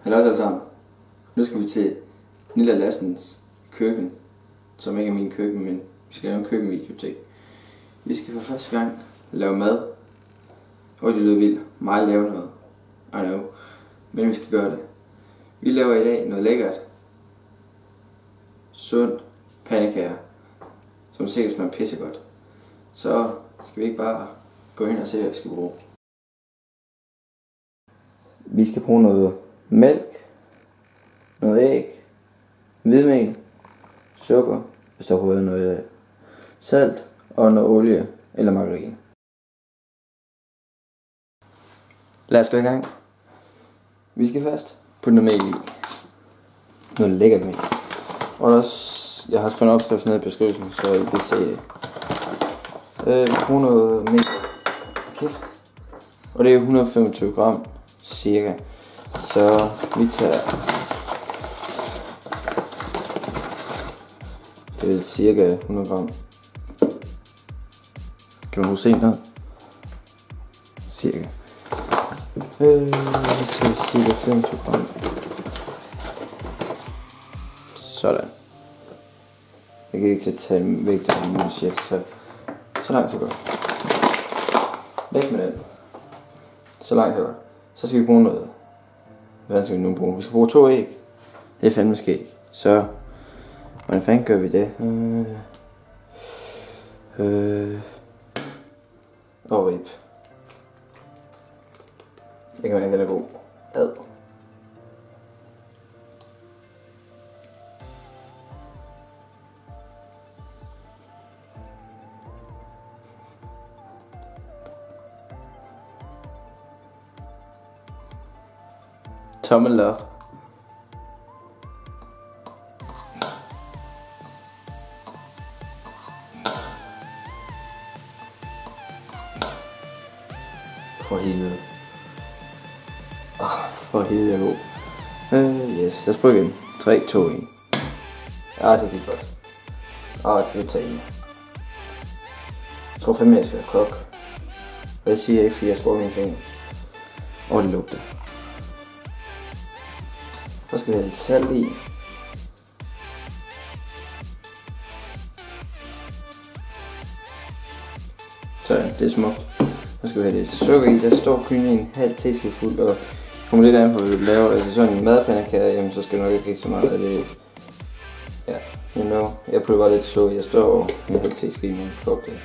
Hallo alle sammen. Nu skal vi til Nilla Lassens køkken, som ikke er min køkken, men vi skal lave en køkkenvideo til. Vi skal for første gang lave mad. Og det lyder vildt. Meget lave noget. I know. Men vi skal gøre det. Vi laver i dag noget lækkert. Sund pandekager, som sikkert smager pissegodt. Så skal vi ikke bare gå ind og se, hvad vi skal bruge. Vi skal bruge noget mælk, noget æg, hvidmel, sukker, hvis der er noget salt og noget olie eller margarine. Lad os gå i gang. Vi skal først putte noget mel i. Noget lækkert mel. Og også, jeg har skrevet opskriften ned i beskrivelsen, så I kan se det. Vi bruger noget mel. Kæft. Og det er 125 gram cirka. Så vi tager det er cirka 100 gram. Kan man se noget? Cirka. Så cirka 25 gram. Sådan. Jeg kan ikke tage vægt af min shit, så langt så godt. Væk med den. Så langt så godt. Så skal vi bruge noget. Hvad skal vi nu bruge? Vi skal bruge 2 æg. Det er fandme skæg. Så hvordan fanden gør vi det? Og rib. Det kan være god. Ad. Tommel op. For helvede. For helvede, jeg er god. Yes, lad os prøve igen. 3, 2, 1. Det gik godt. Det vil tage en. Jeg tror fandme, jeg skal kokke. Og jeg siger ikke, fordi jeg skruer mine fingre. Det lugter. Så skal vi have lidt salt i. Så det er smukt. Så skal vi have lidt sukker i. Der står kun en halv teskefuld, og kommer lidt an på, hvad du laver. Altså sådan en madpandekage, jamen så skal du nok ikke rigtig så meget af det. Ja, you know. Jeg putter bare lidt sukker. Jeg står en halv teske i min kogt. Det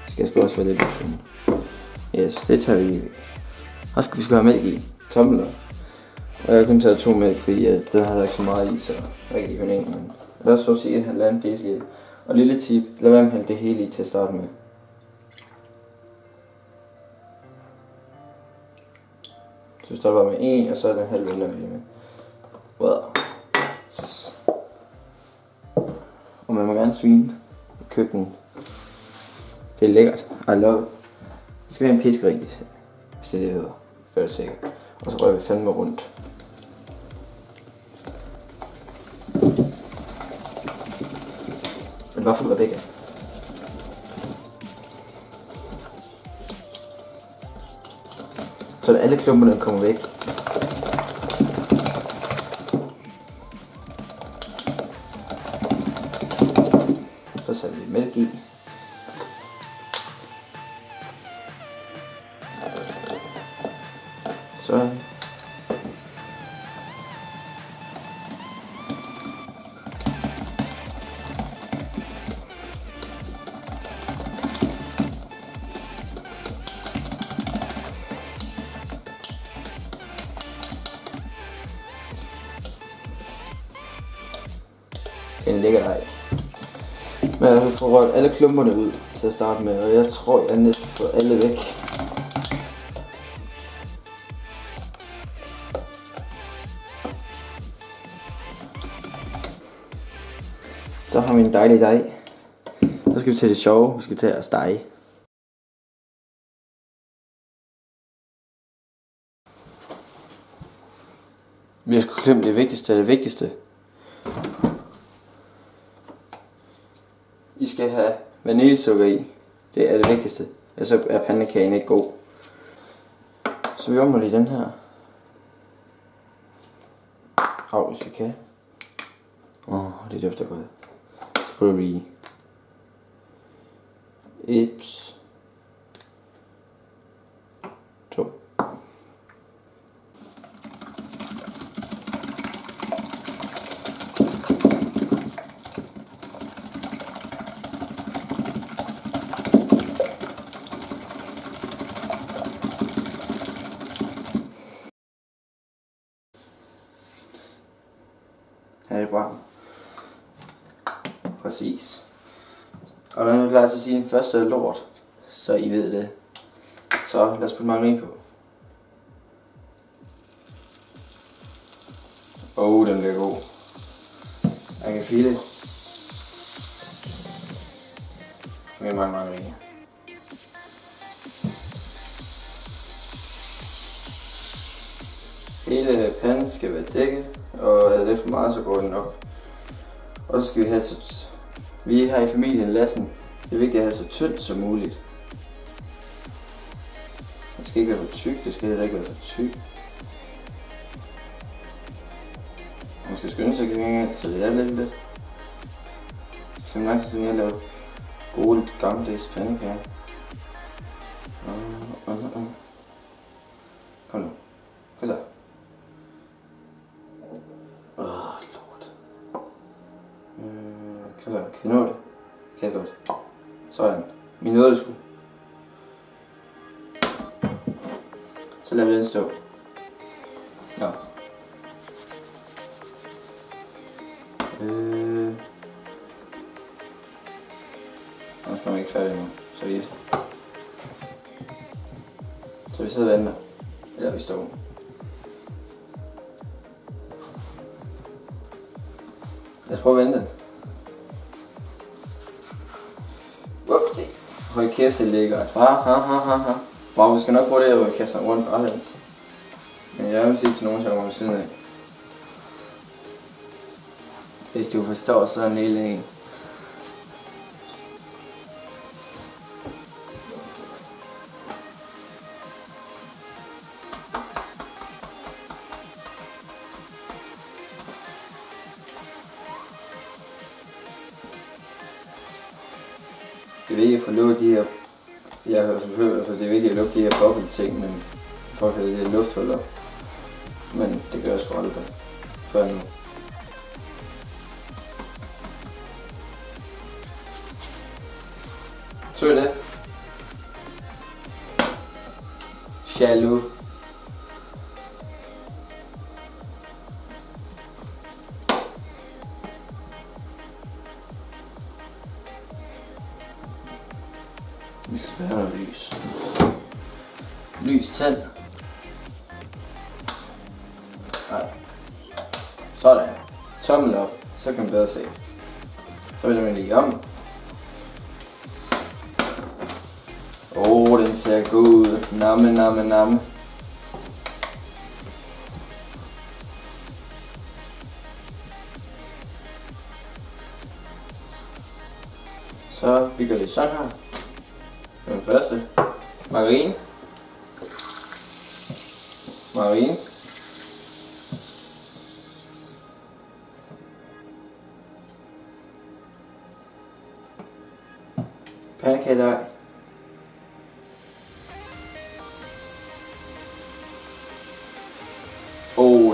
skal sgu også være lidt usundt. Yes, det tager vi i. Og skal vi have mælk i. Tomler. Og jeg har kun taget 2 mælk, fordi den havde ikke så meget i, så jeg ikke kun en. Men lad os så sige 1,5 dl. Og lille tip, lad være med at hælde det hele i til at starte med. Så vi starter bare med 1, og så er den halv vælger vi med. Wow. Og man må gerne svine i køkkenet. Det er lækkert. I love it. Så skal vi have en piskeri, hvis det er det hedder. Gør det sikkert. Og så rører vi fandme rundt. Men hvorfor går det ikke? Så alle klumperne kommer væk. Så sætter vi mælk i. Sådan. Det er en lækker dej. Men jeg får rørt alle klumperne ud til at starte med, og jeg tror, jeg næsten får alle væk. Så har vi en dejlig dej. Så skal vi til det sjove, vi skal til at stege. Vi har sgu glemt det vigtigste af det vigtigste. I skal have vaniljesukker i. Det er det vigtigste. Ellers er pandekagen ikke god. Så vi ommer lige den her. rav, hvis vi kan. Det dufter godt. Så prøver vi Ips 2. Her er det bra. Præcis. Og når jeg er klar til at sige den første lort, så I ved det. Så lad os putte margarin på. Den bliver god. Jeg kan feel det. Med mange margarin. Hele panden skal være dækket, og er det for meget, så går det nok. Og så skal vi have vi har i familien Lassen. Det er vigtigt at have så tyndt som muligt. Det skal ikke være for tyk, det skal heller ikke være for tyk. Man skal skynde sig gengæld, så det er lidt. Så lang tid siden jeg lavede gode gammeldags pandekager. Kom nu. Kom så. Lort. Kom så, kan I nå det? Kan jeg godt. Sådan. Vi nåede det sgu. Så lader vi den stå. Ja. Nu skal man ikke færdig nu. Så vi sidder og venter. Eller vi står. Lad os prøve at vente den. Se. Hold kæft, det ligger. Wow, vi skal nok prøve det, at vi kaster rundt bare her. Men jeg vil sige til nogen, der kommer ved siden af. Hvis du forstår sådan en lille en. Det er vigtigt at få lukket de her, jeg har hørt, det er vigtigt at lukke de her boble-ting, men folk har de her lufthuller. Men det gør jeg sgu aldrig før nu. Så er det. Jaloux. Vi skal have noget lys. Lys tænd. Nej. Sådan. Tommel op. Så kan man bedre se. Så vil man lige om. Den ser god ud. Namme. Så vi gør det sådan her. Den første. Margarin. Pandekagedej.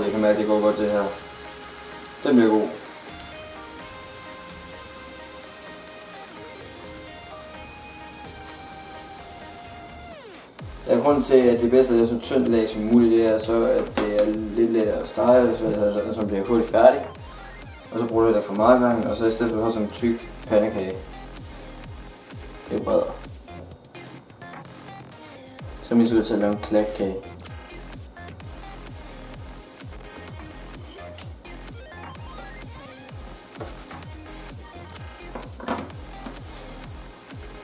Det kan mærke, det går godt det her. Den bliver god. Grunden til, at det er bedst at det er så tyndt lag som muligt, det er så, at det er lidt lettere at stege, så bliver hurtigt færdig. Og så bruger du det for meget gang, og så i stedet for at have sådan en tyk pandekage. Det er bredere. Så er vi nødt til at lave en klatkage.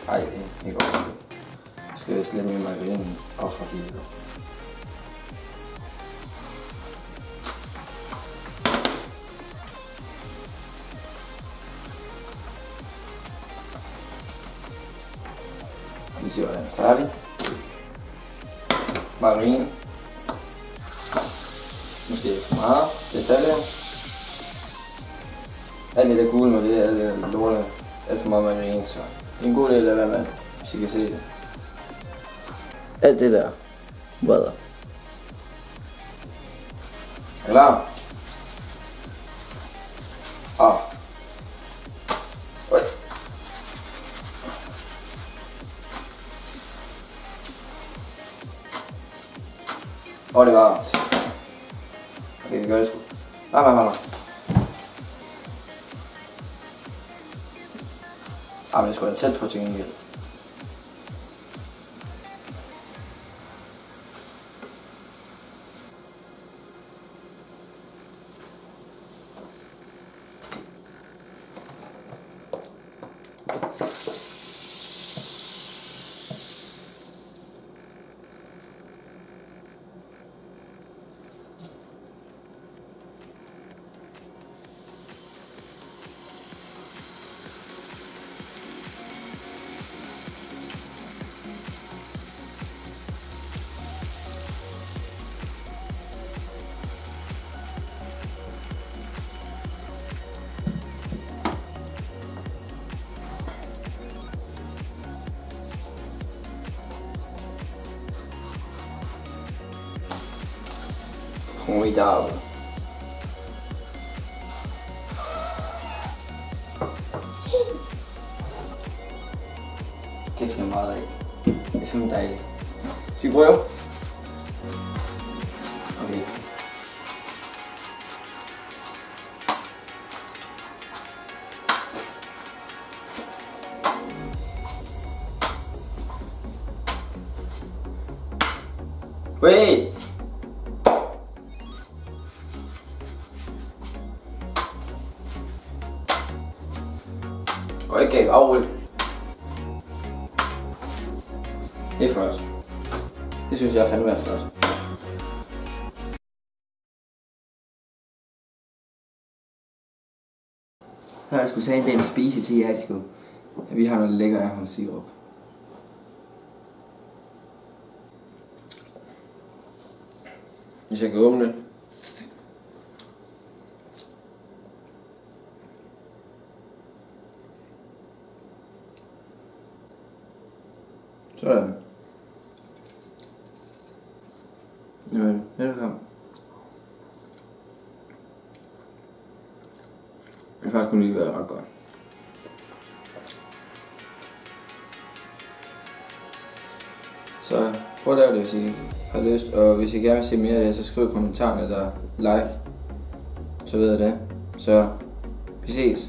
Ej, det går ikke. Jeg skal vist lidt mere margarine op fra hele. Vi ser, hvordan den er færdig. Margarine. Måske ikke for meget detaljer. alt det der gule med det, alt det lorte, alt for meget marin, så det er en god del af hvad med, hvis I kan se det. Alt det der, bredder. Er klar? Oj. Det er varmt. Okay, vi gør det sgu. Nej. Men det skulle være tæt på til gengæld. Formidabel. Kæft, det er meget dejligt. Det er fandme dejligt. Skal vi prøve? Okay. Wait! Okay, afrulle. Det er flot. Det synes jeg fandme er flot. Så har jeg sgu tage en dag med spise til jer, vi har noget lækker af hos sirup. Hvis jeg kan åbne det. Sådan. Jamen, velkommen. Det har faktisk kun lige været ret godt. Så prøv at lave det, hvis I har lyst. Og hvis I gerne vil se mere af det, så skriv i kommentarerne der like. Så ved jeg det. Så vi ses.